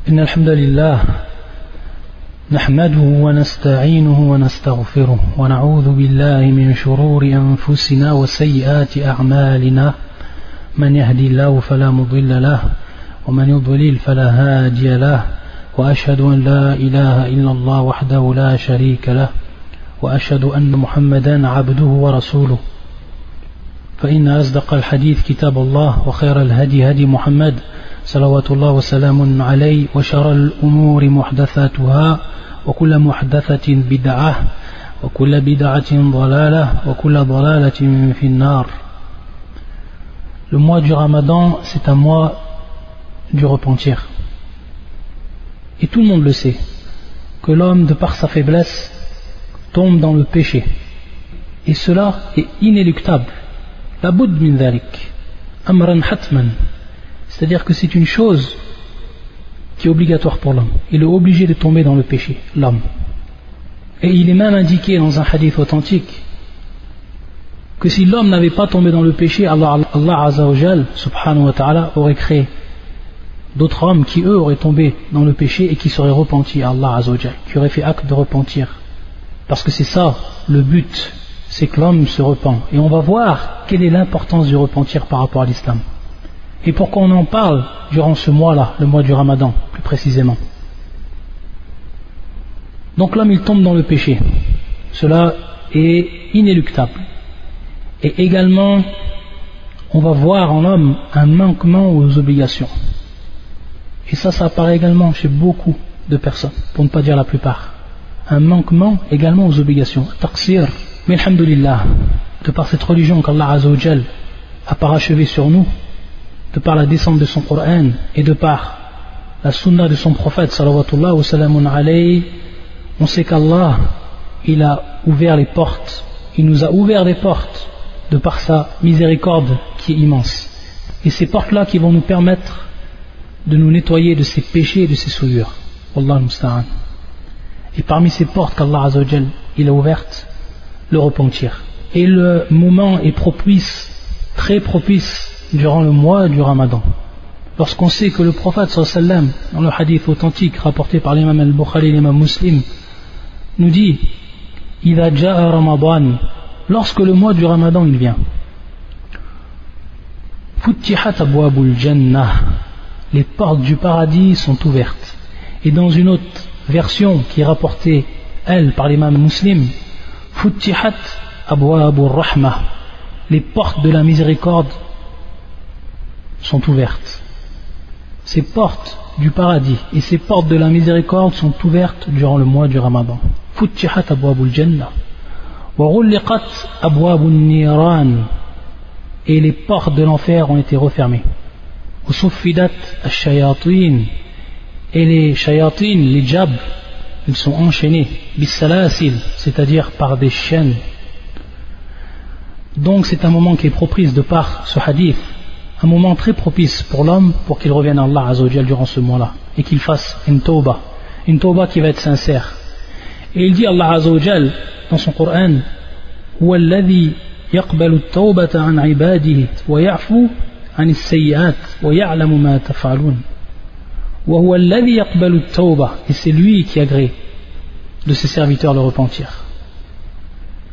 إن الحمد لله نحمده ونستعينه ونستغفره ونعوذ بالله من شرور أنفسنا وسيئات أعمالنا من يهدي الله فلا مضل له ومن يضلل فلا هادي له وأشهد أن لا إله إلا الله وحده لا شريك له وأشهد أن محمدا عبده ورسوله فإن أصدق الحديث كتاب الله وخير الهدي هدي محمد صلوات الله وسلام عليه وشر الأمور محدثاتها وكل محدثة بدعة وكل بدعة ضلالة وكل ضلالة في النار. Le mois du Ramadan, c'est un mois du repentir. Et tout le monde le sait, que l'homme, de par sa faiblesse, tombe dans le péché. Et cela est inéluctable. La boud min dhalik, amran hatman. C'est-à-dire que c'est une chose qui est obligatoire pour l'homme. Il est obligé de tomber dans le péché, l'homme. Et il est même indiqué dans un hadith authentique que si l'homme n'avait pas tombé dans le péché, Allah Azza wa Jal, subhanahu wa ta'ala, aurait créé d'autres hommes qui eux auraient tombé dans le péché et qui seraient repentis à Allah Azza wa Jal, qui auraient fait acte de repentir. Parce que c'est ça le but, c'est que l'homme se repent. Et on va voir quelle est l'importance du repentir par rapport à l'islam. Et pourquoi on en parle durant ce mois-là, le mois du Ramadan, plus précisément. Donc l'homme il tombe dans le péché. Cela est inéluctable. Et également, on va voir en l'homme un manquement aux obligations. Et ça apparaît également chez beaucoup de personnes, pour ne pas dire la plupart. Un manquement également aux obligations. Taqsir. Mais alhamdulillah, de par cette religion qu'Allah Azza wa Jal a parachevé sur nous, de par la descente de son Coran et de par la sunna de son prophète salawatullah wa salamun alayhi, on sait qu'Allah il a ouvert les portes, il nous a ouvert des portes de par sa miséricorde qui est immense. Et ces portes-là qui vont nous permettre de nous nettoyer de ces péchés et de ces souillures. Wallahu musta'an. Et parmi ces portes qu'Allah Azza wa Jal il a ouvertes, le repentir. Et le moment est propice, très propice, durant le mois du Ramadan. Lorsqu'on sait que le prophète sallam, dans le hadith authentique rapporté par l'imam al-Bukhari et l'imam Muslim, nous dit Idha ja'a Ramadan, lorsque le mois du Ramadan il vient, Futtihat abwabul jannah, les portes du paradis sont ouvertes. Et dans une autre version qui est rapportée, elle, par l'imam Muslim, Futtihat abwabur rahmah, les portes de la miséricorde sont ouvertes. Ces portes du paradis et ces portes de la miséricorde sont ouvertes durant le mois du Ramadan. Futtihat abwabul jannah wa ghulliqat abwabun niran, et les portes de l'enfer ont été refermées. Wa suffidat ash-shayatin, et les shayatin, les djabs, ils sont enchaînés bis-salasil, c'est-à-dire par des chaînes. Donc c'est un moment qui est propice de par ce hadith, un moment très propice pour l'homme pour qu'il revienne à Allah Azza wa Jal durant ce mois-là et qu'il fasse une tauba qui va être sincère. Et il dit Allah Azza wa Jal dans son Coran Huwa alladhi yaqbalu at-tawbata an ibadihi wa ya'fu an as-sayyi'at wa ya'lamu ma taf'alun. Wa huwa alladhi yaqbalu at-tawba, et c'est lui qui agrée de ses serviteurs le repentir.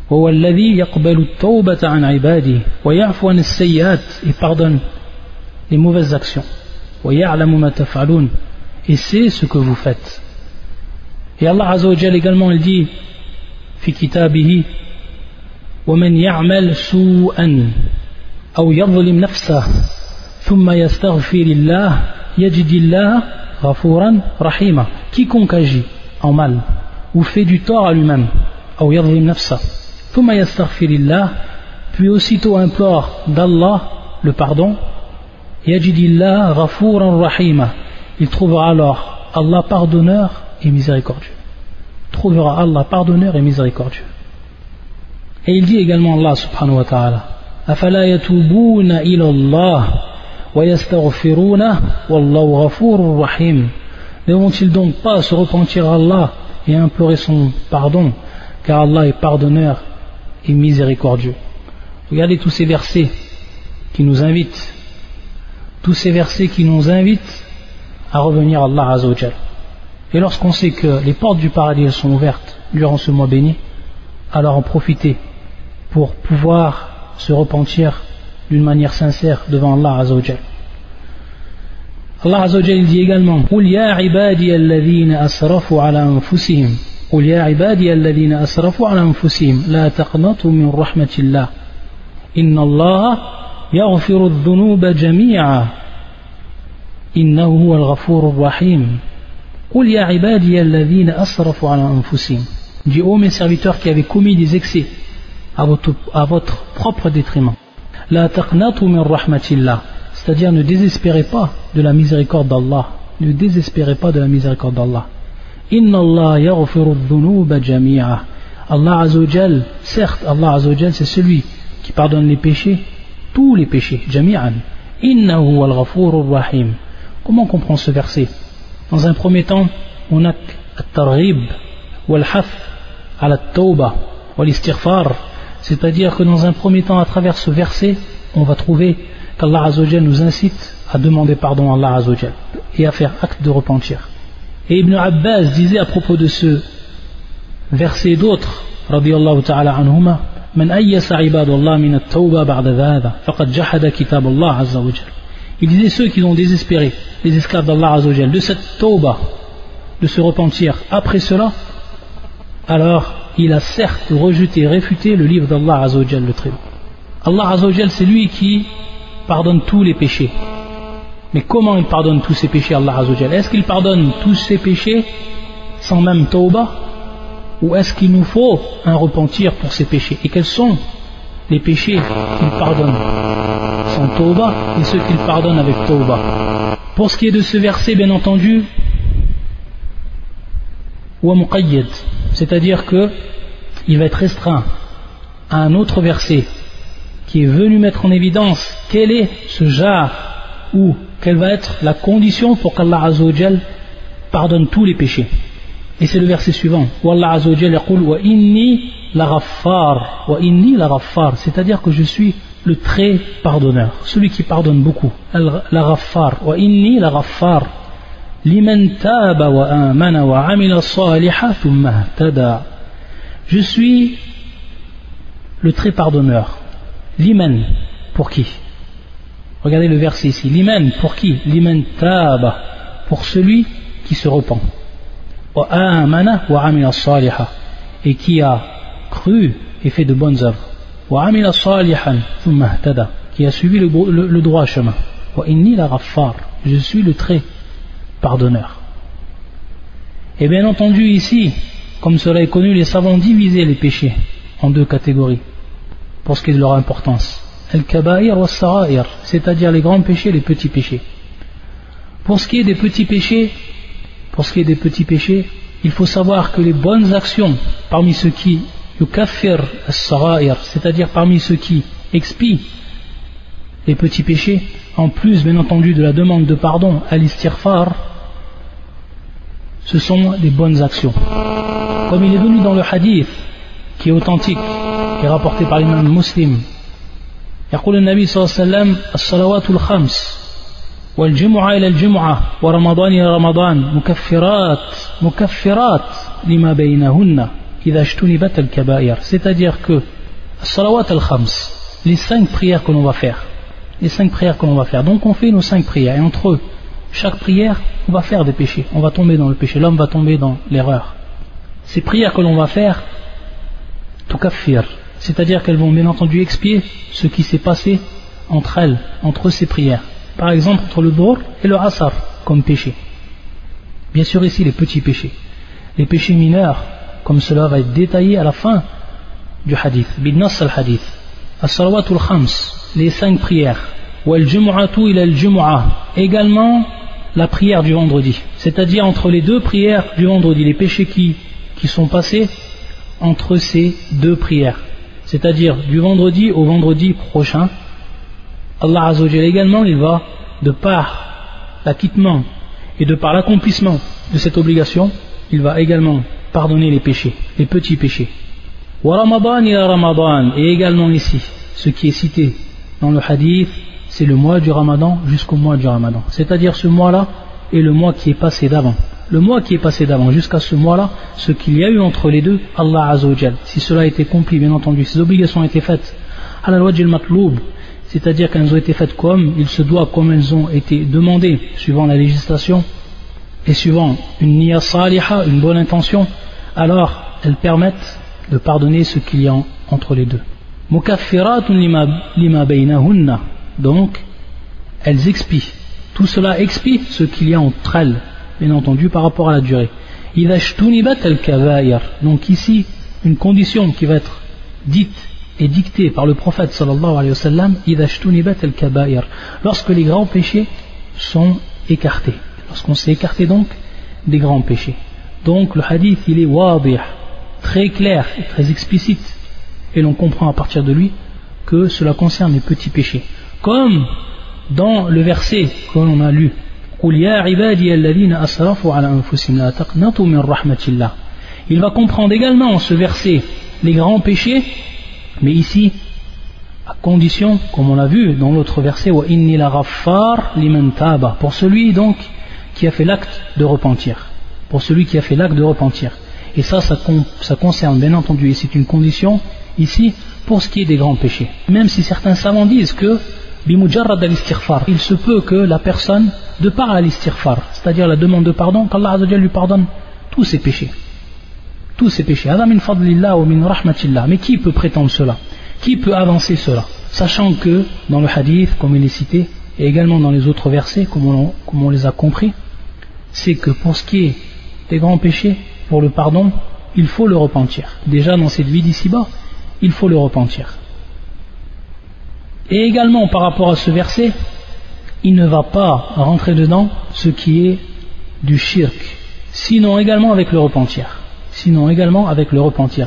وهو الذي يقبل التوبة عن عباده ويعفو عن السيئات, et pardonne les mauvaises actions. ويعلم ما تفعلون, et c'est ce que vous faites. Et Allah Azza wa Jalla également il dit في كتابه ومن يعمل سوءا أو يظلم نفسه ثم يستغفر الله يجد الله غفورا رحيما. Quiconque agit en mal ou fait du tort à lui-même أو يظلم نفسه ثم يستغفر الله, puis aussitôt implore d'Allah le pardon, يجد الله غفورا رحيما, il trouvera alors Allah pardonneur et miséricordieux. Trouvera Allah pardonneur et miséricordieux. Et il dit également Allah subhanahu wa ta'ala أفلا يتوبون إلى الله ويستغفرونه والله غفور رحيم. Ne vont-ils donc pas se repentir à Allah et implorer son pardon, car Allah est pardonneur et miséricordieux. Regardez tous ces versets qui nous invitent à revenir à Allah Azza wa Jal. Et lorsqu'on sait que les portes du paradis sont ouvertes durant ce mois béni, alors en profiter pour pouvoir se repentir d'une manière sincère devant Allah Azza wa Jal. Allah Azza wa Jal dit également: قُلْ يَا عِبَادِيَ الَّذِينَ أَسْرَفُوا عَلَى أَنفُسِهِمْ قُلْ يَا عِبَادِيَ الَّذِينَ أَسْرَفُوا عَلَى أَنفُسِهِمْ لَا تَقْنَطُوا مِنْ رَحْمَةِ اللَّهِ إِنَّ اللَّهَ يَغْفِرُ الذُّنُوبَ جَمِيعًا إِنَّهُ هُوَ الْغَفُورُ الرَّحِيمُ قُلْ يَا عِبَادِيَ الَّذِينَ أَسْرَفُوا عَلَى أَنفُسِهِمْ. Dis ô mes serviteurs qui avez commis des excès à votre propre détriment. La taqnatu min rahmatillah, c'est-à-dire ne désespérez pas de la miséricorde d'Allah. Ne désespérez pas de la miséricorde d'Allah. Inna Allah yaghfiru dhunuba jami'a. Allah Azza wa Jal, certes, Allah Azza wa Jal, c'est celui qui pardonne les péchés, tous les péchés, jami'an. Innahu wal ghafurur rahim. Comment on comprend ce verset? Dans un premier temps, on a at-targhib wal-hath ala at-tawba wal-istighfar. C'est-à-dire que dans un premier temps, à travers ce verset, on va trouver qu'Allah Azza wa Jal nous incite à demander pardon à Allah Azza wa Jal et à faire acte de repentir. Et Ibn Abbas disait à propos de ce verset d'autres, radiyallahu ta'ala anhuma, Man ayyasa ibadallah min at-tawba ba'da dhada, faqad jahada kitab Allah Azza wa Jal. Il disait ceux qui ont désespéré, les esclaves d'Allah Azza wa Jal, de cette tawba, de se repentir après cela, alors il a certes rejeté, réfuté le livre d'Allah Azza wa Jal, le Très-Haut. Allah Azza wa Jal, c'est lui qui pardonne tous les péchés. Mais comment il pardonne tous ces péchés, Allah Azza wa Jal? Est-ce qu'il pardonne tous ces péchés sans même tawba? Ou est-ce qu'il nous faut un repentir pour ces péchés? Et quels sont les péchés qu'il pardonne sans tawba et ceux qu'il pardonne avec tawba? Pour ce qui est de ce verset, bien entendu, wa muqayyad, c'est-à-dire que il va être restreint à un autre verset qui est venu mettre en évidence quel est ce jar ou quelle va être la condition pour qu'Allah Azza wa Jal pardonne tous les péchés. Et c'est le verset suivant. Wallah Azza wa Jal yaqul wa inni la ghaffar, c'est-à-dire que je suis le très pardonneur, celui qui pardonne beaucoup. La ghaffar, wa inni la ghaffar liman taba wa amana wa amila salihan thumma ihtada. Je suis le très pardonneur. Liman, pour qui? Regardez le verset ici. Liman, pour qui? Liman taba, pour celui qui se repent. Wa amana wa amila salihan, et qui a cru et fait de bonnes œuvres. Wa amila salihan thumma ihtada, qui a suivi le droit chemin. Wa inni la ghaffar, je suis le très pardonneur. Et bien entendu ici, comme cela est connu, les savants divisaient les péchés en deux catégories pour ce qui est de leur importance. Al-kaba'ir wa as-sara'ir, c'est-à-dire les grands péchés et les petits péchés. Pour ce qui est des petits péchés, il faut savoir que les bonnes actions parmi ceux qui yukaffir as-sara'ir, c'est-à-dire parmi ceux qui expient les petits péchés, en plus bien entendu de la demande de pardon à l'istighfar, ce sont des bonnes actions. Comme il est venu dans le hadith qui est authentique, qui est rapporté par l'imam Muslim, يقول النبي صلى الله عليه وسلم الصلوات الخمس والجمعة إلى الجمعة ورمضان إلى رمضان مكفرات لما بينهن إذا اجتنبت الكبائر. C'est-à-dire que الصلوات الخمس, les 5 prières que l'on va faire, donc on fait nos 5 prières, et entre eux, chaque prière, on va faire des péchés, on va tomber dans le péché, l'homme va tomber dans l'erreur. Ces prières que l'on va faire, tukaffir, c'est-à-dire qu'elles vont bien entendu expier ce qui s'est passé entre ces prières. Par exemple, entre le dhuhr et le asr, comme péché. Bien sûr ici les petits péchés. Les péchés mineurs, comme cela va être détaillé à la fin du hadith, bin-nass al-hadith. As-salawatul khams, les 5 prières. Wal-jumu'atu ila al-jumu'ah, également la prière du vendredi. C'est-à-dire entre les 2 prières du vendredi, les péchés qui sont passés entre ces 2 prières. C'est-à-dire du vendredi au vendredi prochain. Allah Azza wa Jalla également, il va, de par l'acquittement et de par l'accomplissement de cette obligation, il va également pardonner les péchés, les petits péchés. Wa Ramadan ila Ramadan, et également ici, ce qui est cité dans le hadith, c'est le mois du Ramadan jusqu'au mois du Ramadan. C'est-à-dire ce mois-là et le mois qui est passé d'avant. Le mois qui est passé d'avant, jusqu'à ce mois-là, ce qu'il y a eu entre les deux, Allah Azza wa Jal, si cela a été accompli, bien entendu, ces obligations ont été faites à la loi al-matloub, c'est-à-dire qu'elles ont été faites comme il se doit, comme elles ont été demandées, suivant la législation, et suivant une niya saliha, une bonne intention, alors elles permettent de pardonner ce qu'il y a entre les deux. Mukaffiratun lima baynahunna, donc elles expient. Tout cela expie ce qu'il y a entre elles, bien entendu, par rapport à la durée. Idha ijtunibat al-kabair, donc ici une condition qui va être dite et dictée par le prophète sallallahu alayhi wa sallam, idha ijtunibat al-kabair, lorsque les grands péchés sont écartés. Lorsqu'on s'est écarté donc des grands péchés. Donc le hadith il est wadih, très clair et très explicite, et l'on comprend à partir de lui que cela concerne les petits péchés. Comme dans le verset que l'on a lu, il va comprendre également ce verset les grands péchés, mais ici à condition, comme on l'a vu dans l'autre verset, pour celui donc qui a fait l'acte de repentir, pour celui qui a fait l'acte de repentir. Et ça concerne bien entendu, et c'est une condition ici pour ce qui est des grands péchés. Même si certains savants disent que bimujarrad al-istighfar, il se peut que la personne, de par l'istighfar, c'est-à-dire la demande de pardon, qu'Allah Azza wa Jalla lui pardonne tous ses péchés. Tous ses péchés. Hada min fadlillah wa min rahmatillah. Mais qui peut prétendre cela? Qui peut avancer cela? Sachant que dans le hadith, comme il est cité, et également dans les autres versets, comme on les a compris, c'est que pour ce qui est des grands péchés, pour le pardon, il faut le repentir. Déjà dans cette vie d'ici-bas, il faut le repentir. Et également par rapport à ce verset, il ne va pas rentrer dedans ce qui est du shirk, sinon également avec le repentir.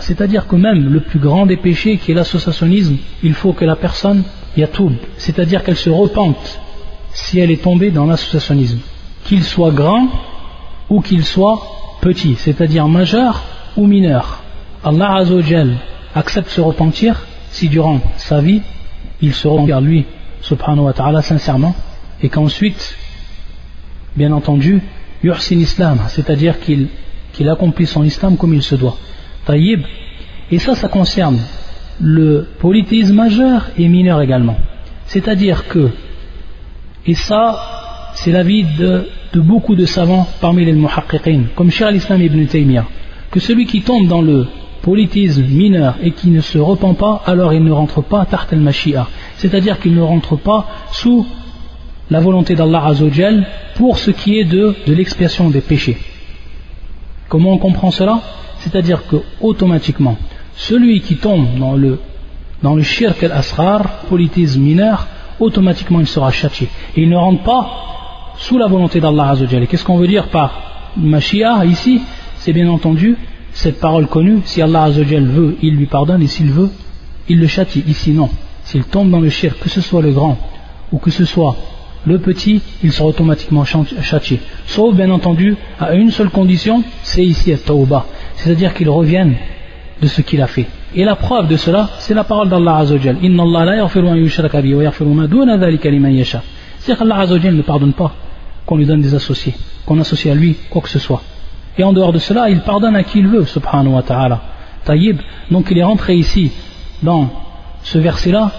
C'est-à-dire que même le plus grand des péchés qui est l'associationnisme, il faut que la personne yatoub, c'est-à-dire qu'elle se repente si elle est tombée dans l'associationnisme, qu'il soit grand ou qu'il soit petit, c'est-à-dire majeur ou mineur. Allah Azza wa Jal accepte ce repentir si durant sa vie il se repent vers lui subhanahu wa ta'ala sincèrement, et qu'ensuite bien entendu yuhsin islam, c'est-à-dire qu'il accomplit son islam comme il se doit. Taïb. Et ça concerne le polythéisme majeur et mineur également, c'est-à-dire que, et ça c'est l'avis de beaucoup de savants parmi les muhaqqiqin, comme Cheikh al-Islam ibn Taymiyyah, que celui qui tombe dans le polythéisme mineur et qui ne se repent pas, alors il ne rentre pas taht al-mashi'a, c'est-à-dire qu'il ne rentre pas sous la volonté d'Allah Azza wa Jal pour ce qui est de l'expiation des péchés. Comment on comprend cela? C'est-à-dire que automatiquement celui qui tombe dans le shirk al-asghar, polythéisme mineur, automatiquement il sera châtié et il ne rentre pas sous la volonté d'Allah Azza wa Jal. Qu'est-ce qu'on veut dire par mashi'a ici? C'est bien entendu cette parole connue, si Allah Azza wa Jal veut, il lui pardonne, et s'il veut, il le châtie. Ici non, s'il tombe dans le shirk, que ce soit le grand ou que ce soit le petit, il sera automatiquement châtié, sauf bien entendu à une seule condition, c'est ici at-tawbah, c'est-à-dire qu'il revienne de ce qu'il a fait. Et la preuve de cela, c'est la parole d'Allah Azza wa Jal, inna Allah la yaghfiru an yushraka bihi wa yaghfiru ma duna dhalika liman yasha. C'est-à-dire qu'Allah Azza wa Jal ne pardonne pas qu'on lui donne des associés, qu'on associe à lui quoi que ce soit. Et en dehors de cela, il pardonne à qui il veut, subhanahu wa ta'ala. Taïb, donc il est rentré ici, dans ce verset-là,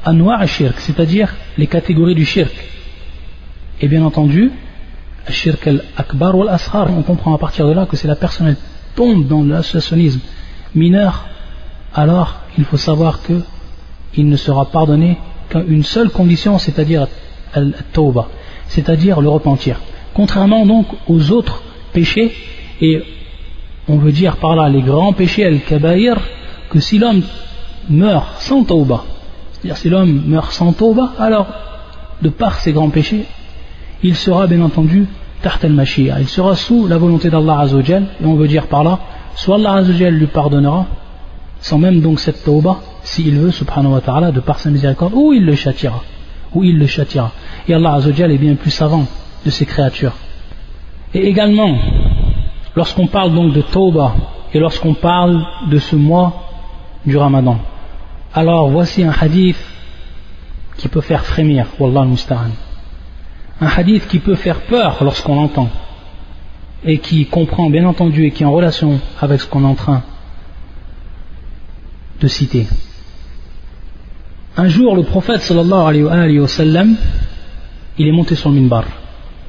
anwa' al-shirk, c'est-à-dire les catégories du shirk. Et bien entendu, al-shirk al-akbar ou al-asghar, on comprend à partir de là que si la personne elle tombe dans l'associationnisme mineur, alors il faut savoir qu'il ne sera pardonné qu'à une seule condition, c'est-à-dire al-tawbah, c'est-à-dire le repentir. Contrairement donc aux autres péchés, et on veut dire par là les grands péchés al-kabaïr, que si l'homme meurt sans tawbah, c'est-à-dire si l'homme meurt sans tawbah, alors de par ces grands péchés il sera bien entendu taht al-mashi'a, il sera sous la volonté d'Allah Azza wa Jal, et on veut dire par là soit Allah Azza wa Jal lui pardonnera sans même donc cette tawbah s'il veut subhanahu wa ta'ala de par sa miséricorde, ou il le châtiera, et Allah Azza wa Jal est bien plus savant de ses créatures. Et également, lorsqu'on parle donc de tawbah et lorsqu'on parle de ce mois du Ramadan, alors voici un hadith qui peut faire frémir, wallah al-musta'an. un hadith qui peut faire peur lorsqu'on l'entend, et qui comprend bien entendu et qui est en relation avec ce qu'on est en train de citer. Un jour, le prophète sallallahu alayhi wa sallam, il est monté sur le minbar.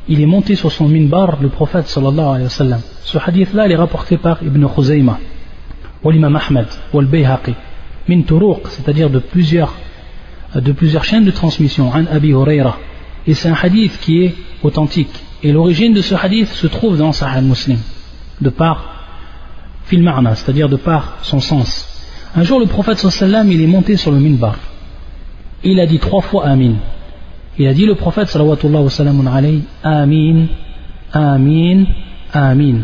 Il est monté sur son minbar, le prophète sallallahu alayhi wa sallam. Ce hadith-là, il est rapporté par Ibn Khuzayma, ou l'imam Ahmed, ou al-Bayhaqi, min turuq, c'est-à-dire de plusieurs chaînes de transmission, an Abi Huraira. Et c'est un hadith qui est authentique. Et l'origine de ce hadith se trouve dans Sahih Muslim, de par fil ma'na, c'est-à-dire de par son sens. Un jour, le prophète sallallahu alayhi wa sallam, il est monté sur le minbar. Il a dit 3 fois Amin. Il a dit, le prophète sallallahu alayhi, Amin, Amin, Amin.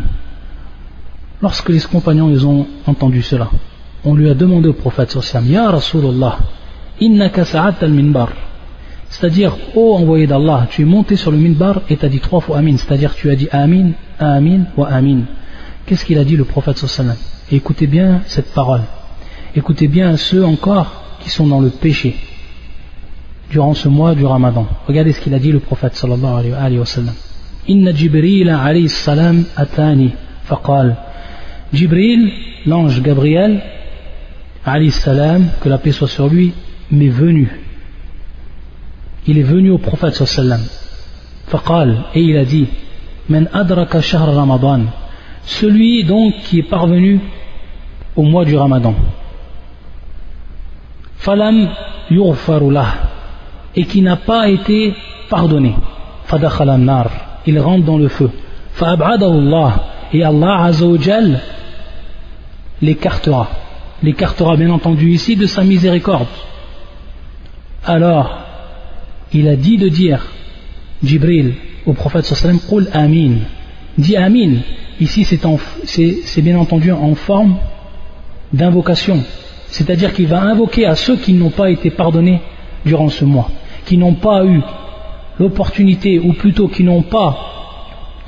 Lorsque les compagnons ils ont entendu cela, on lui a demandé au prophète sallallahu alayhi wa sallam, Ya Rasulallah, innaka sa'at al-minbar. C'est-à-dire, ô envoyé d'Allah, tu es monté sur le minbar et tu as dit 3 fois Amin, c'est-à-dire tu as dit Amin, Amin wa Amin. Qu'est-ce qu'il a dit le prophète sallallahu alayhi wa sallam? Et écoutez bien cette parole. Écoutez bien ceux encore qui sont dans le péché durant ce mois du Ramadan. Regardez ce qu'il a dit le prophète sallallahu alayhi wa sallam. Inna Jibril alayhi salam atani faqal. Jibril, l'ange Gabriel alayhi salam, que la paix soit sur lui, m'est venu. Il est venu au prophète sallallahu alayhi wa sallam. Faqal, et il a dit, Man adraka shahr Ramadan. Celui donc qui est parvenu au mois du Ramadan. Falam yughfaru lah, et qui n'a pas été pardonné. Fadakhala an-nar, il rentre dans le feu. Fa'ab'adahu Allah, et Allah Azza wa Jal l'écartera bien entendu ici de sa miséricorde. Alors il a dit de dire, Jibril au prophète sallallahu alayhi wa sallam, Qul Amin, dis Amin. Ici c'est bien entendu en forme d'invocation, c'est-à-dire qu'il va invoquer à ceux qui n'ont pas été pardonnés durant ce mois, qui n'ont pas eu l'opportunité, ou plutôt qui n'ont pas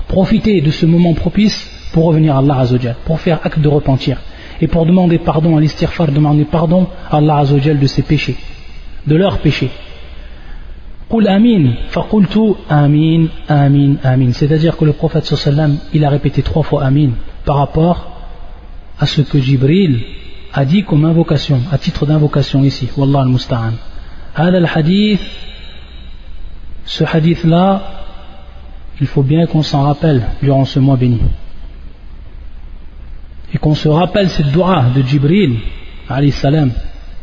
profité de ce moment propice pour revenir à Allah Azza wa Jal, pour faire acte de repentir et pour demander pardon à l'istighfar, demander pardon à Allah Azza wa Jal de ses péchés, de leurs péchés. Qul Amin, faqultu Amin, Amin, Amin. C'est-à-dire que le prophète sallallahu alayhi wa sallam, il a répété 3 fois Amin par rapport à ce que Jibril a dit comme invocation, à titre d'invocation ici. Wallah al-musta'an. Hada al-hadith, ce hadith-là, il faut bien qu'on s'en rappelle durant ce mois béni. Et qu'on se rappelle cette dua de Jibril, alayhi salam,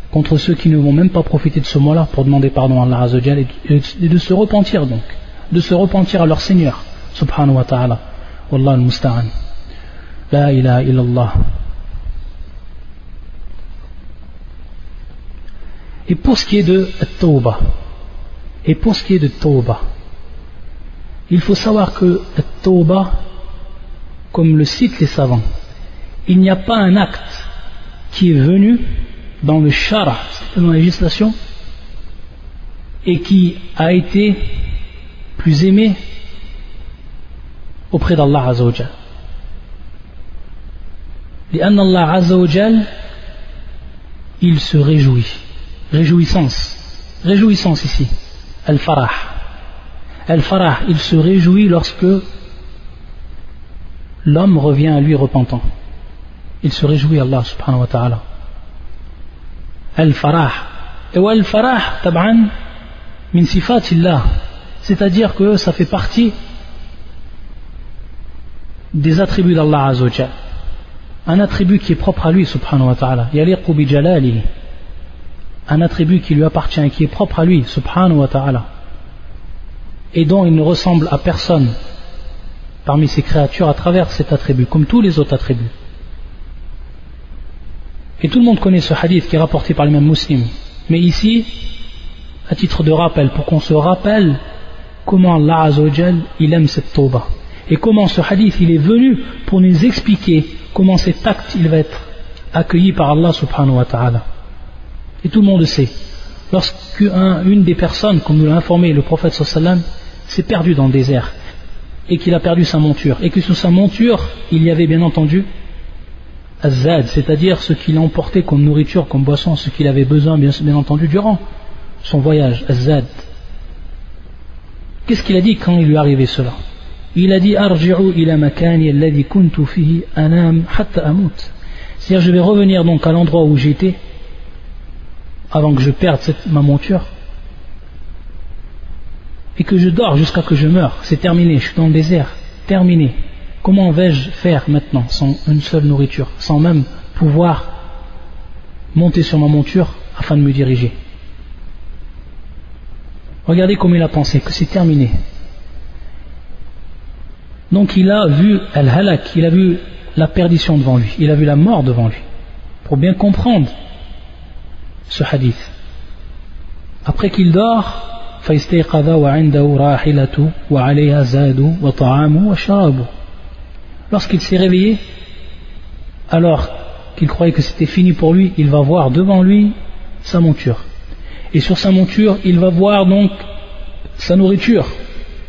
contre ceux qui ne vont même pas profiter de ce mois-là pour demander pardon à Allah Azza wa Jal et de se repentir donc, de se repentir à leur Seigneur, subhanahu wa ta'ala. Wallah al-musta'an. La ilaha illallah. Et pour ce qui est de Tawbah, il faut savoir que Tawbah, comme le citent les savants, il n'y a pas un acte qui est venu dans le shara, dans la législation, et qui a été plus aimé auprès d'Allah Azza wa Jal. لأن Allah Azza wa Jal, il se réjouit. Réjouissance ici. Al-Farah, il se réjouit lorsque l'homme revient à lui repentant. Il se réjouit, Allah subhanahu wa ta'ala. Al-Farah. Et Al-Farah, tab'an, min sifatillah. C'est-à-dire que ça fait partie des attributs d'Allah Azza wa Jal. Un attribut qui est propre à lui, subhanahu wa ta'ala. Yaliqu bi jalalihi. Un attribut qui lui appartient et qui est propre à lui, subhanahu wa ta'ala, et dont il ne ressemble à personne parmi ses créatures à travers cet attribut, comme tous les autres attributs. Et tout le monde connaît ce hadith qui est rapporté par l'imam Muslim. Mais ici, à titre de rappel, pour qu'on se rappelle comment Allah Azza wa Jal, il aime cette tawbah, et comment ce hadith il est venu pour nous expliquer comment cet acte il va être accueilli par Allah subhanahu wa ta'ala. Et tout le monde sait, lorsqu'une des personnes, comme nous l'a informé le prophète sallallahu alayhi wa sallam, s'est perdu dans le désert et qu'il a perdu sa monture, et que sous sa monture il y avait bien entendu az-zad, c'est-à-dire ce qu'il a emporté comme nourriture, comme boisson, ce qu'il avait besoin bien entendu durant son voyage, az-zad. Qu'est-ce qu'il a dit quand il lui est arrivé cela? Il a dit arji'u ila makani alladhi kuntu fihi anam hatta amut. C'est-à-dire je vais revenir donc à l'endroit où j'étais avant que je perde ma monture et que je dors jusqu'à que je meure. C'est terminé, je suis dans le désert, terminé. Comment vais-je faire maintenant sans une seule nourriture, sans même pouvoir monter sur ma monture afin de me diriger? Regardez comment il a pensé, que c'est terminé. Donc il a vu al-halak, il a vu la perdition devant lui, il a vu la mort devant lui. Pour bien comprendre ce hadith. Après qu'il dort, فَإِسْتَيْقَظَ وَعِنْدَهُ رَاحِلَةُ وَعَلَيْهَا زَادُ وَطَعَامُ وَشَرَابُ. Lorsqu'il s'est réveillé, alors qu'il croyait que c'était fini pour lui, il va voir devant lui sa monture. Et sur sa monture, il va voir donc sa nourriture.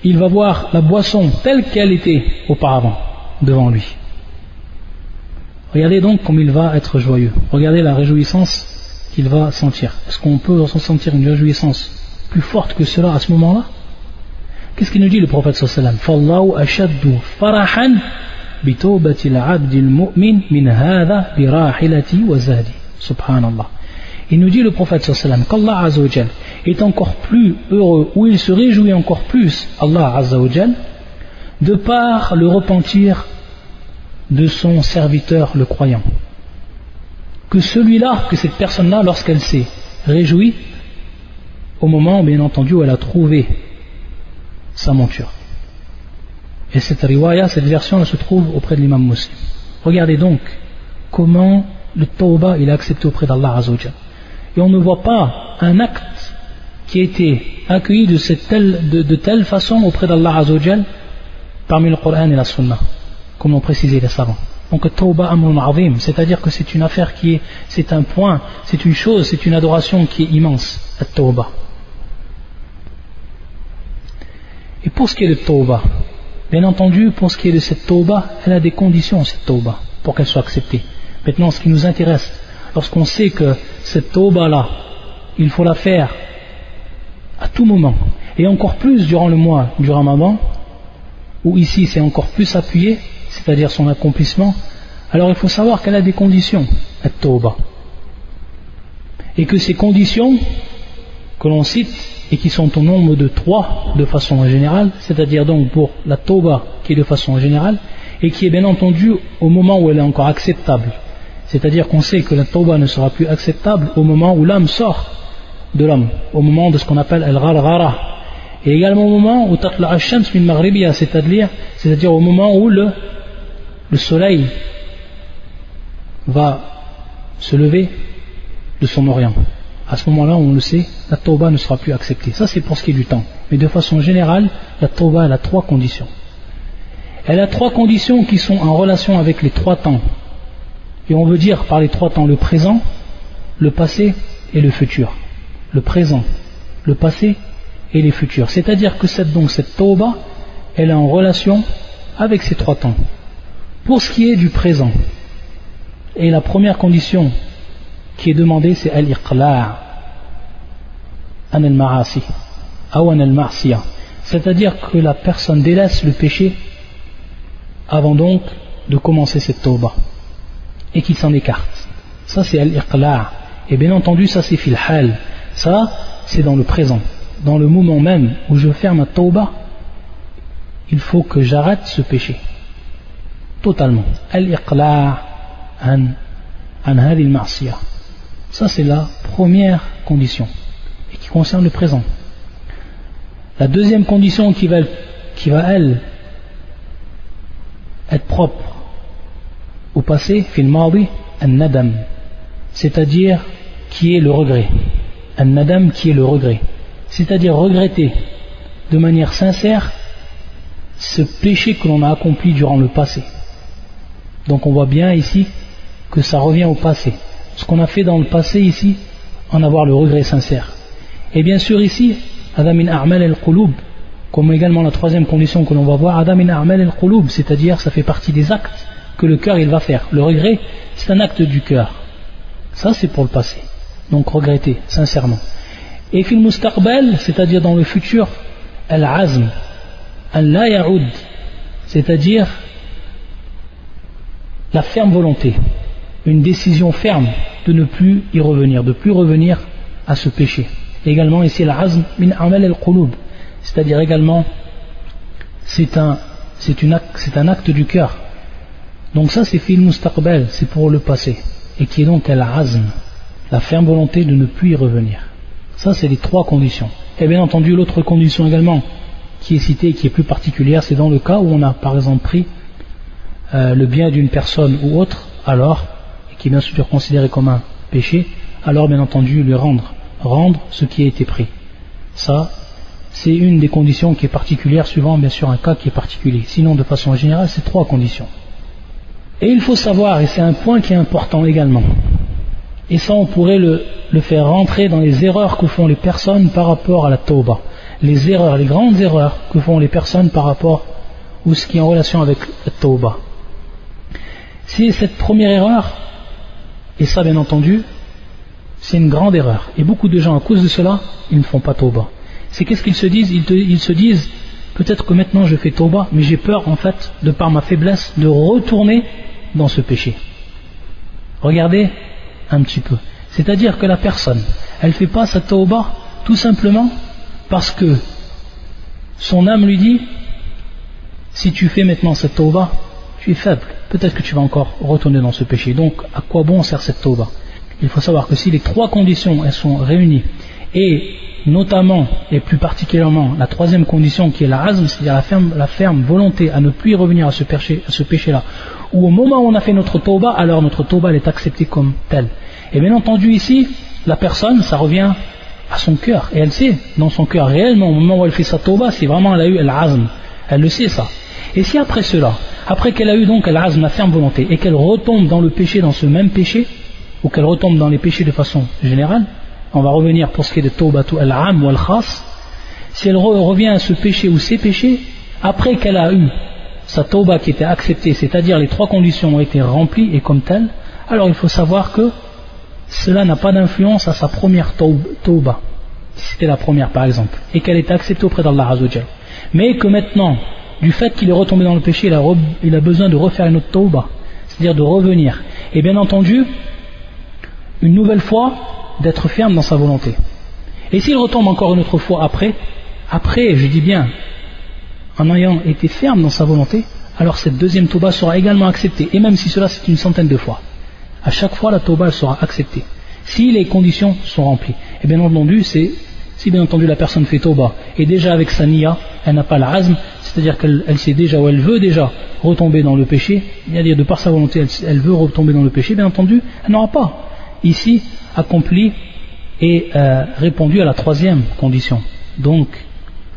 Il va voir la boisson telle qu'elle était auparavant devant lui. Regardez donc comme il va être joyeux. Regardez la réjouissance qu'il va sentir. Est-ce qu'on peut ressentir une réjouissance plus forte que cela à ce moment-là? Qu'est-ce qu'il nous dit le prophète sallallahu alayhi wa sallam? Fallahu ashaddu farahan bi tawbati al-abdi al-mu'min min hadha bi rahilati wa zadi. Subhanallah. Il nous dit le prophète sallallahu alayhi wa sallam qu'Allah azza wa jal est encore plus heureux, ou il se réjouit encore plus, Allah azza wa jal, de par le repentir de son serviteur le croyant, que celui-là, que cette personne-là, lorsqu'elle s'est réjouie au moment bien entendu où elle a trouvé sa monture. Et cette riwaya, cette version, elle se trouve auprès de l'imam Muslim. Regardez donc comment le tawbah il est accepté auprès d'Allah azza wa jal. Et on ne voit pas un acte qui a été accueilli de telle façon auprès d'Allah azza wa jal parmi le Coran et la Sunna, comme l'ont précisé les savants. Donc tawbah amrun azim, c'est-à-dire que c'est une affaire c'est un point, c'est une chose, c'est une adoration qui est immense, la tawbah. Et pour ce qui est de tawbah, bien entendu, pour ce qui est de cette tawbah, elle a des conditions, cette tawbah, pour qu'elle soit acceptée. Maintenant, ce qui nous intéresse, lorsqu'on sait que cette tawbah-là, il faut la faire à tout moment, et encore plus durant le mois du Ramadan, où ici c'est encore plus appuyé, c'est-à-dire son accomplissement, alors il faut savoir qu'elle a des conditions, la tawbah. Et que ces conditions que l'on cite, et qui sont au nombre de 3 de façon générale, c'est-à-dire donc pour la tawbah qui est de façon générale, et qui est bien entendu au moment où elle est encore acceptable. C'est-à-dire qu'on sait que la tawbah ne sera plus acceptable au moment où l'âme sort de l'homme, au moment de ce qu'on appelle al-gharghara, et également au moment où tatla ash-shams min maghribiha, c'est-à-dire au moment où le soleil va se lever de son orient. À ce moment-là, on le sait, la tawbah ne sera plus acceptée. Ça, c'est pour ce qui est du temps. Mais de façon générale, la tawbah, elle a 3 conditions. Elle a 3 conditions qui sont en relation avec les 3 temps. Et on veut dire par les 3 temps le présent, le passé et le futur. Le présent, le passé et les futurs. C'est-à-dire que cette tawbah, elle est en relation avec ces 3 temps. Pour ce qui est du présent, et la première condition qui est demandée, c'est al-iqla' an al-ma'asi ou an al-ma'siyah, c'est-à-dire que la personne délaisse le péché avant donc de commencer cette tawbah et qu'il s'en écarte. Ça c'est al-iqla', et bien entendu ça c'est fil hal, ça c'est dans le présent, dans le moment même où je ferme ma tawbah, il faut que j'arrête ce péché totalement. Al-iqla' an hadhihi al-ma'siyah. Ça c'est la première condition et qui concerne le présent. La deuxième condition qui va elle être propre au passé, fil madi, an-nadam, c'est-à-dire qui est le regret. An-nadam qui est le regret, c'est-à-dire regretter de manière sincère ce péché que l'on a accompli durant le passé. Donc on voit bien ici que ça revient au passé. Ce qu'on a fait dans le passé ici, en avoir le regret sincère. Et bien sûr ici, Adam min a'mal al-qulub, comme également la troisième condition que l'on va voir, Adam min a'mal al-qulub, c'est-à-dire ça fait partie des actes que le cœur il va faire. Le regret, c'est un acte du cœur. Ça c'est pour le passé. Donc regretter, sincèrement. Et fil mustaqbal, c'est-à-dire dans le futur, al-azm an la ya'ud, c'est-à-dire la ferme volonté, une décision ferme de ne plus y revenir, de plus revenir à ce péché. Et également ici al-azm min amal al-qulub, c'est-à-dire également c'est un acte du cœur. Donc ça c'est fil mustaqbal, c'est pour le passé, et qui est donc al-azm, la ferme volonté de ne plus y revenir. Ça c'est les trois conditions. Et bien entendu l'autre condition également qui est citée et qui est plus particulière, c'est dans le cas où on a par exemple pris le bien d'une personne ou autre, alors, et qui est bien sûr considéré comme un péché, alors bien entendu lui rendre ce qui a été pris. Ça, c'est une des conditions qui est particulière, suivant bien sûr un cas qui est particulier. Sinon, de façon générale, c'est trois conditions. Et il faut savoir, et c'est un point qui est important également, et ça on pourrait le faire rentrer dans les erreurs que font les personnes par rapport à la tauba. Les erreurs, les grandes erreurs que font les personnes par rapport ou ce qui est en relation avec la tauba. C'est cette première erreur, et ça bien entendu, c'est une grande erreur. Et beaucoup de gens, à cause de cela, ils ne font pas tauba. C'est qu'est-ce qu'ils se disent? Ils se disent, peut-être que maintenant je fais tauba, mais j'ai peur en fait, de par ma faiblesse, de retourner dans ce péché. Regardez un petit peu. C'est-à-dire que la personne, elle ne fait pas sa tauba tout simplement parce que son âme lui dit, si tu fais maintenant cette tauba, tu es faible, peut-être que tu vas encore retourner dans ce péché. Donc à quoi bon sert cette tauba? Il faut savoir que si les trois conditions elles sont réunies, et notamment et plus particulièrement la troisième condition qui est la azm, c'est-à-dire la ferme volonté à ne plus y revenir à ce péché-là, ou au moment où on a fait notre tauba, alors notre tauba elle est acceptée comme telle. Et bien entendu ici, la personne, ça revient à son cœur, et elle sait dans son cœur réellement au moment où elle fait sa tauba, si vraiment elle a eu l'azm, elle le sait ça. Et si après cela, après qu'elle a eu donc l'azm, la ferme volonté, et qu'elle retombe dans le péché, dans ce même péché, ou qu'elle retombe dans les péchés de façon générale, on va revenir pour ce qui est de tawbatu al-am ou al-khas, si elle revient à ce péché ou ces péchés, après qu'elle a eu sa tauba qui était acceptée, c'est-à-dire les trois conditions ont été remplies et comme telles, alors il faut savoir que cela n'a pas d'influence à sa première tauba, si c'était la première par exemple, et qu'elle est acceptée auprès d'Allah Azzawajal. Mais que maintenant, du fait qu'il est retombé dans le péché, il a besoin de refaire une autre tauba, c'est-à-dire de revenir. Et bien entendu, une nouvelle fois, d'être ferme dans sa volonté. Et s'il retombe encore une autre fois après, je dis bien, en ayant été ferme dans sa volonté, alors cette deuxième tauba sera également acceptée. Et même si cela c'est une centaine de fois, à chaque fois la tauba elle sera acceptée, si les conditions sont remplies. Et bien entendu, si bien entendu la personne fait tauba, et déjà avec sa niya, elle n'a pas l'azm, c'est-à-dire qu'elle sait déjà ou elle veut déjà retomber dans le péché, c'est-à-dire de par sa volonté, elle veut retomber dans le péché, bien entendu, elle n'aura pas ici accompli et répondu à la troisième condition. Donc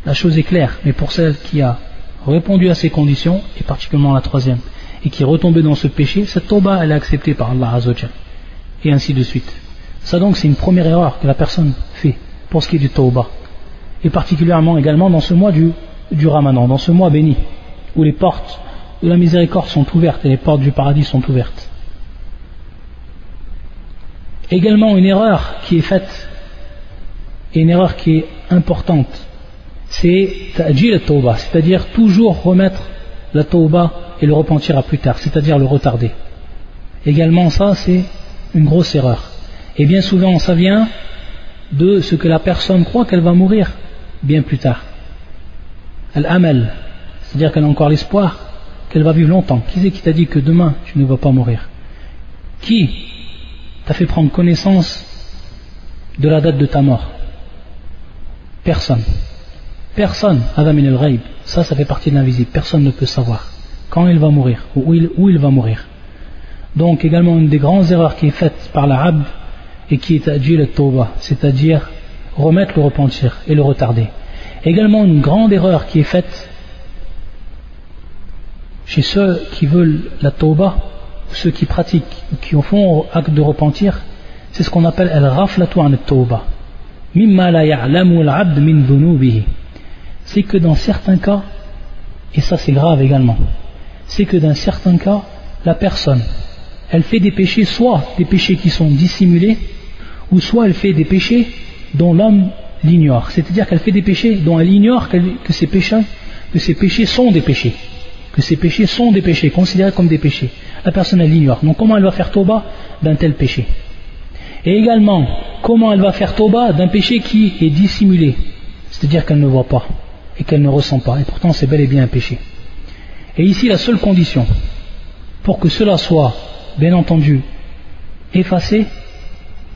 la chose est claire, mais pour celle qui a répondu à ces conditions, et particulièrement la troisième, et qui est retombée dans ce péché, cette tauba elle est acceptée par Allah Azzawajal, et ainsi de suite. Ça donc c'est une première erreur que la personne fait pour ce qui est du tauba, et particulièrement également dans ce mois du Ramadan, dans ce mois béni, où les portes de la miséricorde sont ouvertes et les portes du paradis sont ouvertes. Également une erreur qui est faite, et une erreur qui est importante, c'est ta'jil at-tawba, c'est-à-dire toujours remettre la tawba et le repentir à plus tard, c'est-à-dire le retarder. Également ça c'est une grosse erreur. Et bien souvent ça vient de ce que la personne croit qu'elle va mourir bien plus tard. Al-amal, c'est-à-dire qu'elle a encore l'espoir qu'elle va vivre longtemps. Qui c'est qui t'a dit que demain tu ne vas pas mourir? Qui t'a fait prendre connaissance de la date de ta mort? Personne. Personne. Adam min al-ghaib. Ça fait partie de l'invisible. Personne ne peut savoir quand il va mourir ou où il va mourir. Donc également une des grandes erreurs qui est faite par l'arabe et qui est ta'jil at-tawba, c'est-à-dire remettre le repentir et le retarder. Également une grande erreur qui est faite chez ceux qui veulent la tawba, ceux qui pratiquent, qui font acte de repentir, c'est ce qu'on appelle al-ghaflatu an at-tawba. Mimma la ya'lamu al-'abd min dhunubihi. C'est que dans certains cas, et ça c'est grave également, c'est que dans certains cas, la personne, elle fait des péchés, soit des péchés qui sont dissimulés, ou soit elle fait des péchés dont l'homme l'ignore, c'est-à-dire qu'elle fait des péchés dont elle ignore que ces péchés sont des péchés, considérés comme des péchés. La personne elle l'ignore. Donc comment elle va faire tauba d'un tel péché? Et également, comment elle va faire tauba d'un péché qui est dissimulé, c'est-à-dire qu'elle ne voit pas et qu'elle ne ressent pas, et pourtant c'est bel et bien un péché. Et ici la seule condition pour que cela soit bien entendu effacé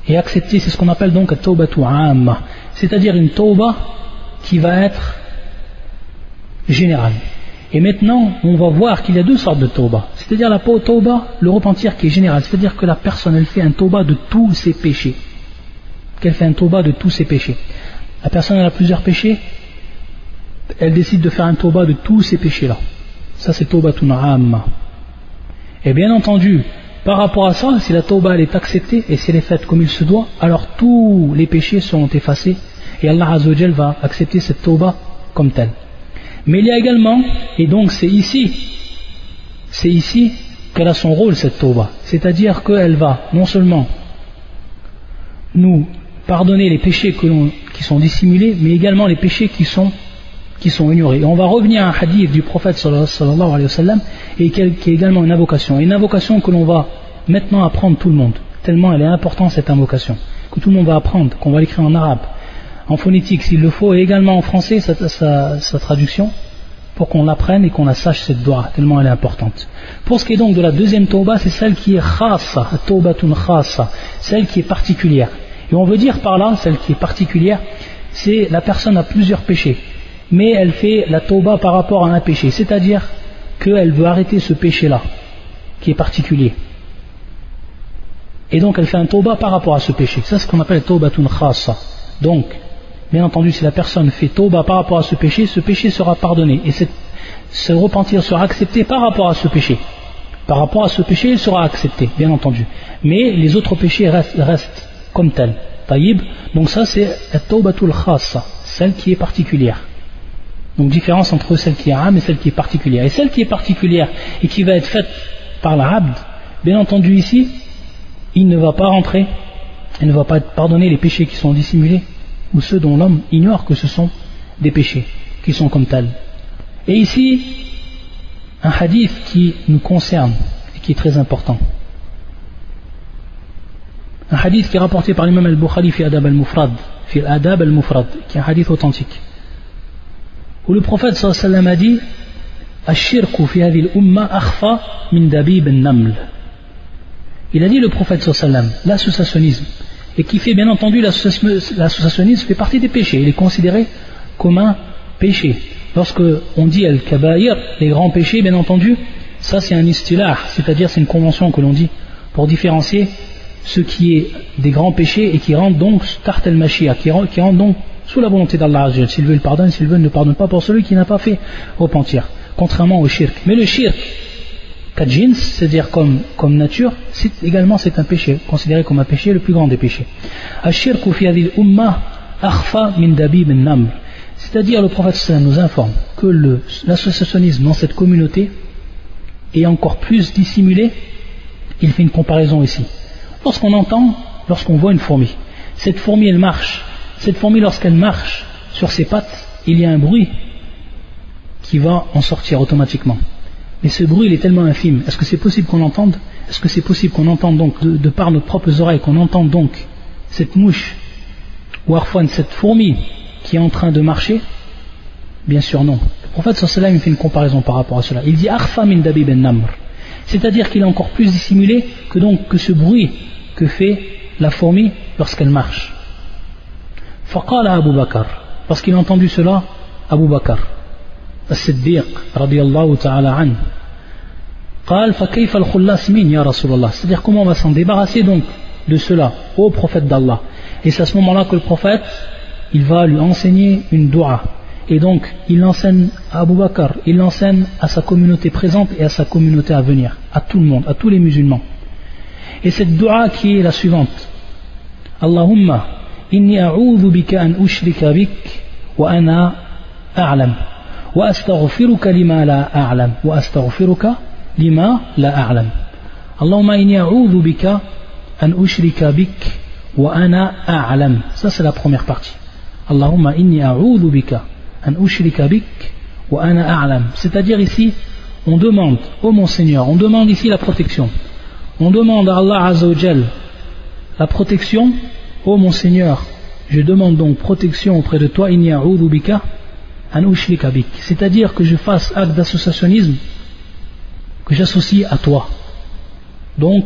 et accepté, c'est ce qu'on appelle donc at-tawbatu amma, c'est-à-dire une tauba qui va être générale. Et maintenant, on va voir qu'il y a deux sortes de tauba, c'est-à-dire la tauba, le repentir qui est général, c'est-à-dire que la personne elle fait un tauba de tous ses péchés, qu'elle fait un tauba de tous ses péchés. La personne elle a plusieurs péchés, elle décide de faire un tauba de tous ces péchés-là. Ça c'est tawbatun amma. Et bien entendu, par rapport à ça, si la tauba elle est acceptée et si elle est faite comme il se doit, alors tous les péchés seront effacés et Allah Azza wa Jal va accepter cette tauba comme telle. Mais il y a également, et donc c'est ici qu'elle a son rôle cette tauba, c'est-à-dire qu'elle va non seulement nous pardonner les péchés qui sont dissimulés, mais également les péchés qui sont ignorés. Et on va revenir à un hadith du prophète sallallahu alayhi wa sallam, et qui est également une invocation que l'on va maintenant apprendre tout le monde, tellement elle est importante cette invocation, que tout le monde va apprendre, qu'on va l'écrire en arabe, en phonétique s'il le faut, et également en français sa traduction, pour qu'on l'apprenne et qu'on la sache cette dua, tellement elle est importante. Pour ce qui est donc de la deuxième tauba, c'est celle qui est khassa, taubatun khassa, celle qui est particulière. Et on veut dire par là, celle qui est particulière, c'est la personne a plusieurs péchés, mais elle fait la tauba par rapport à un péché, c'est-à-dire qu'elle veut arrêter ce péché-là, qui est particulier. Et donc elle fait un tauba par rapport à ce péché. Ça c'est ce qu'on appelle taubatun khassa. Donc, bien entendu, si la personne fait tauba par rapport à ce péché sera pardonné. Et ce repentir sera accepté par rapport à ce péché. Par rapport à ce péché, il sera accepté, bien entendu. Mais les autres péchés restent comme tels. Taïb. Donc ça c'est taubatul khassa, celle qui est particulière. Donc différence entre celle qui est am et celle qui est particulière. Et celle qui est particulière et qui va être faite par l'abd, bien entendu ici, il ne va pas rentrer, il ne va pas pardonner les péchés qui sont dissimulés ou ceux dont l'homme ignore que ce sont des péchés, qui sont comme tels. Et ici, un hadith qui nous concerne et qui est très important. Un hadith qui est rapporté par l'imam al-Bukhari fi Adab al-Mufrad, qui est un hadith authentique, où le prophète sallallahu alayhi wa sallam a dit Ash-shirku fi hadhihi al-umma akhfa min dabib an-naml. Il a dit le prophète sallallahu alayhi wa sallam, l'associationnisme, et qui fait bien entendu, l'associationnisme fait partie des péchés, il est considéré comme un péché. Lorsque on dit al-kabaïr, les grands péchés, bien entendu, ça c'est un istilah, c'est-à-dire c'est une convention que l'on dit pour différencier ce qui est des grands péchés et qui rentrent donc tart al-mashia, qui rentrent donc sous la volonté d'Allah. S'il veut il pardonne, s'il veut il ne pardonne pas pour celui qui n'a pas fait repentir, contrairement au shirk. Mais le shirk kadjins, c'est-à-dire comme nature, c'est un péché, considéré comme un péché, le plus grand des péchés. Ash-shirku fi hadhihi al-umma akhfa min dabib an-naml. C'est-à-dire le prophète sallallahu nous informe que l'associationnisme dans cette communauté est encore plus dissimulé. Il fait une comparaison ici. Lorsqu'on voit une fourmi, cette fourmi elle marche. Cette fourmi, lorsqu'elle marche sur ses pattes, il y a un bruit qui va en sortir automatiquement. Mais ce bruit il est tellement infime. Est-ce que c'est possible qu'on l'entende? Est-ce que c'est possible qu'on entende donc, de par nos propres oreilles, qu'on entende donc cette mouche, ou parfois cette fourmi qui est en train de marcher? Bien sûr non. Le prophète sallallahu alayhi wa sallam fait une comparaison par rapport à cela. Il dit Akhfa min dabib an-namr. C'est-à-dire qu'il est encore plus dissimulé que ce bruit que fait la fourmi lorsqu'elle marche. Faqala Abu Bakr, parce qu'il a entendu cela, Abu Bakr As-Siddiq radiyallahu ta'ala an, قال فكيف الخلاص من يا رسول الله, c'est-à-dire comment on va s'en débarrasser donc de cela au prophète d'Allah. Et c'est à ce moment-là que le prophète il va lui enseigner une dua, et donc il l'enseigne à Abu Bakr, il l'enseigne à sa communauté présente et à sa communauté à venir, à tout le monde, à tous les musulmans. Et cette dua qui est la suivante: Allahumma inni a'udhu bika an ushrika bik wa ana a'lam wa astaghfiruka lima la a'lam wa astaghfiruka lima la a'lam. Allahumma inni a'udhu bika an ushrika bik wa ana a'lam. Ça c'est la première partie. Allahumma inni a'udhu bika an ushrika bik wa ana a'lam. C'est-à-dire ici, on demande, ô mon Seigneur, on demande ici la protection. On demande à Allah Azza wa Jal la protection, ô mon Seigneur, je demande donc protection auprès de toi, inni a'udhu bika an ushrika bik. C'est-à-dire que je fasse acte d'associationnisme, que j'associe à toi. Donc,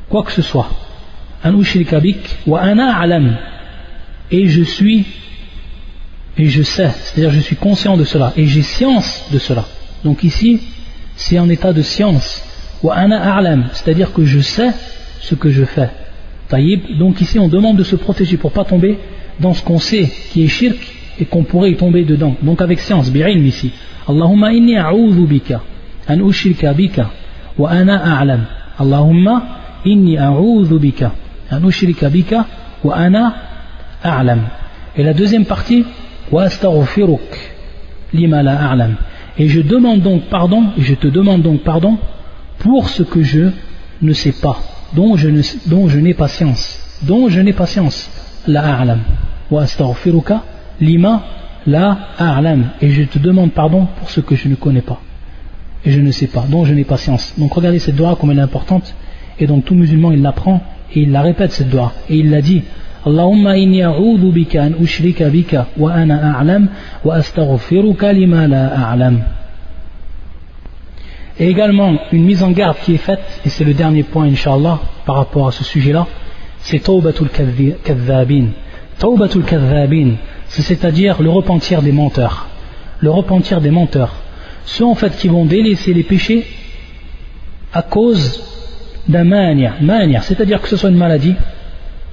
quoi que ce soit. An ushrika bik wa ana a'lam. Et je suis, et je sais, c'est-à-dire je suis conscient de cela, et j'ai science de cela. Donc ici, c'est en état de science. Wa ana a'lam, c'est-à-dire que je sais ce que je fais. Taïb, donc ici on demande de se protéger pour pas tomber dans ce qu'on sait qui est shirk et qu'on pourrait y tomber dedans. Donc avec science, bi'ilm ici. Allahumma inni a'udhu bika an ushrika bika wa ana a'lam. Allahumma inni a'udhu bika an ushrika bika wa ana a'lam. Et la deuxième partie, wa astaghfiruk lima la a'lam. Et je demande donc pardon, et je te demande donc pardon pour ce que je ne sais pas, dont je n'ai pas science, la a'lam. Wa astaghfiruka lima la a'lam. Et je te demande pardon pour ce que je ne connais pas et je ne sais pas, dont je n'ai pas science. Donc regardez cette dua comme elle est importante, et donc tout musulman il l'apprend et il la répète cette dua, et il la dit: Allahumma inni a'udhu bika an ushrika bika wa ana a'lam wa astaghfiruka lima la a'lam. Et également une mise en garde qui est faite, et c'est le dernier point Inch'Allah par rapport à ce sujet-là, c'est tawbatul kadhabin. Tawbatul kadhabin, c'est-à-dire le repentir des menteurs. Le repentir des menteurs. Ceux en fait qui vont délaisser les péchés à cause d'un mania, c'est-à-dire que ce soit une maladie,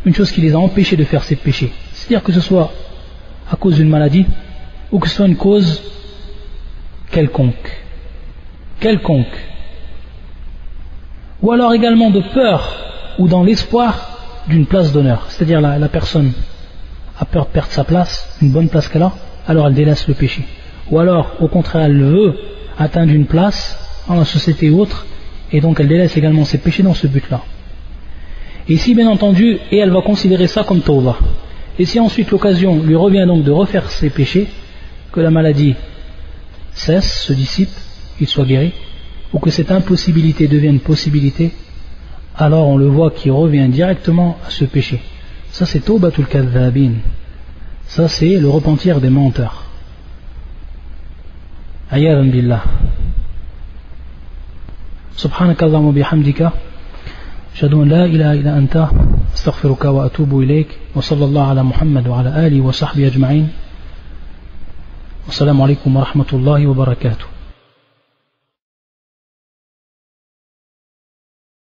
une chose qui les a empêchés de faire ces péchés. C'est-à-dire que ce soit à cause d'une maladie ou que ce soit une cause quelconque. Ou alors également de peur ou dans l'espoir d'une place d'honneur. C'est-à-dire la personne a peur de perdre sa place, une bonne place qu'elle a, alors elle délaisse le péché. Ou alors au contraire elle veut atteindre une place dans la société ou autre, et donc elle délaisse également ses péchés dans ce but-là. Et si bien entendu, et elle va considérer ça comme tawbah. Et si ensuite l'occasion lui revient donc de refaire ses péchés, que la maladie cesse, se dissipe, qu'il soit guéri, ou que cette impossibilité devienne possibilité, alors on le voit qu'il revient directement à ce péché. Ça c'est tawbatul kadhabin. Ça c'est le repentir des menteurs. Ayyadan billah. Subhanakallahumma bihamdika. أشهد أن لا إله إلا أنت أستغفرك وأتوب إليك وصلى الله على محمد وعلى آله وصحبه أجمعين والسلام عليكم ورحمة الله وبركاته.